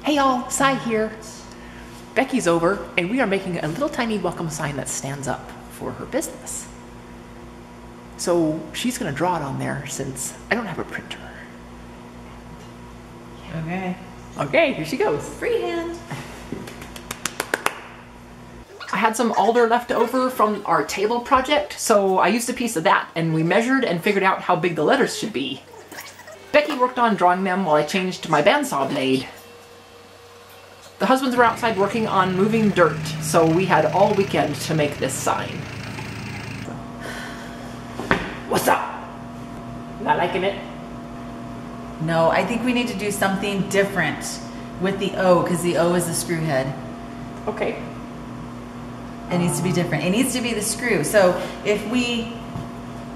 Hey y'all, Cy here. Becky's over and we are making a little tiny welcome sign that stands up for her business. So she's gonna draw it on there since I don't have a printer. Okay. Okay, here she goes. Freehand. I had some alder left over from our table project, so I used a piece of that and we measured and figured out how big the letters should be. Becky worked on drawing them while I changed to my bandsaw blade. The husbands were outside working on moving dirt, so we had all weekend to make this sign. What's up? Not liking it? No, I think we need to do something different with the O, because the O is the screw head. Okay. It needs to be different. It needs to be the screw. So if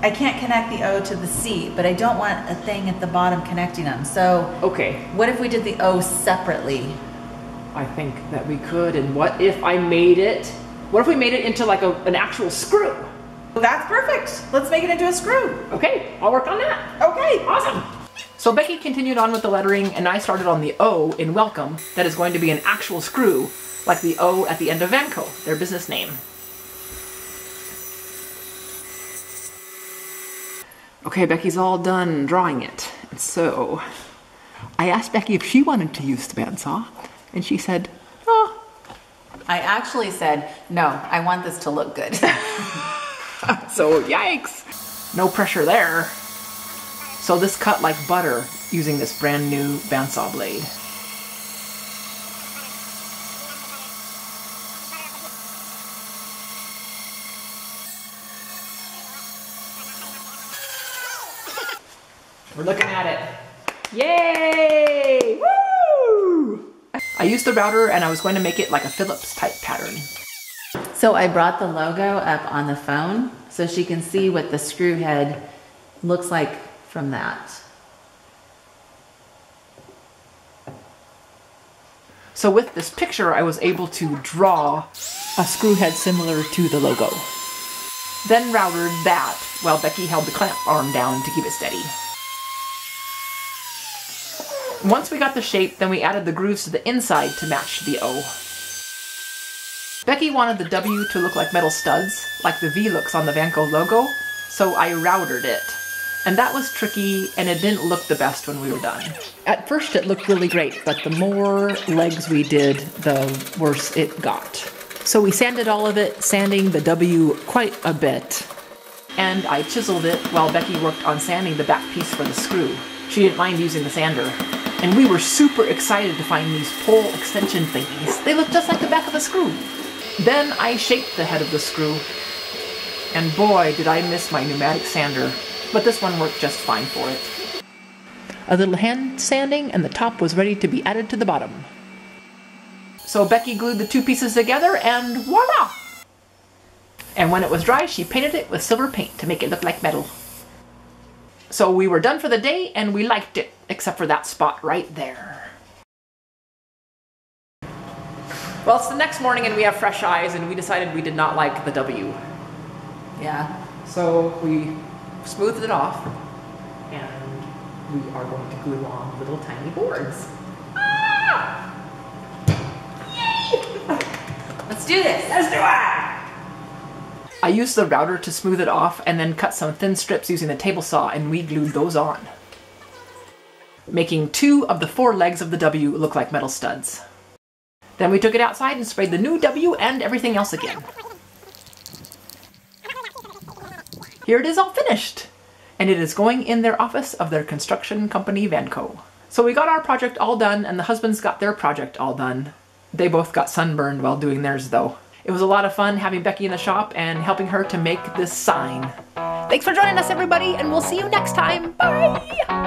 I can't connect the O to the C, but I don't want a thing at the bottom connecting them. So okay. What if we did the O separately? I think that we could, and what if I made it? What if we made it into like an actual screw? That's perfect. Let's make it into a screw. Okay, I'll work on that. Okay. Awesome. So Becky continued on with the lettering and I started on the O in welcome that is going to be an actual screw, like the O at the end of Vanco, their business name. Okay, Becky's all done drawing it. And so I asked Becky if she wanted to use the bandsaw, and she said, oh. I actually said, no, I want this to look good. So yikes. No pressure there. So this cut like butter using this brand new bandsaw blade. We're looking at it. Yay! Woo! I used the router and I was going to make it like a Phillips type pattern. So I brought the logo up on the phone so she can see what the screw head looks like from that. So with this picture, I was able to draw a screw head similar to the logo. Then routered that while Becky held the clamp arm down to keep it steady. Once we got the shape, then we added the grooves to the inside to match the O. Becky wanted the W to look like metal studs, like the V looks on the Vanco logo, so I routered it. And that was tricky, and it didn't look the best when we were done. At first it looked really great, but the more legs we did, the worse it got. So we sanded all of it, sanding the W quite a bit. And I chiseled it while Becky worked on sanding the back piece for the screw. She didn't mind using the sander. And we were super excited to find these pole extension thingies. They look just like the back of a screw. Then I shaped the head of the screw. And boy, did I miss my pneumatic sander. But this one worked just fine for it. A little hand sanding and the top was ready to be added to the bottom. So Becky glued the two pieces together and voila! And when it was dry, she painted it with silver paint to make it look like metal. So we were done for the day and we liked it, except for that spot right there. Well, it's the next morning and we have fresh eyes and we decided we did not like the W. Yeah. So we smoothed it off and we are going to glue on little tiny boards. Ah! Yay! Let's do this. Let's do it! I used the router to smooth it off and then cut some thin strips using the table saw and we glued those on, making 2 of the 4 legs of the W look like metal studs. Then we took it outside and sprayed the new W and everything else again. Here it is all finished, and it is going in their office of their construction company Vanco. So we got our project all done and the husbands got their project all done. They both got sunburned while doing theirs though. It was a lot of fun having Becky in the shop and helping her to make this sign. Thanks for joining us everybody, and we'll see you next time. Bye!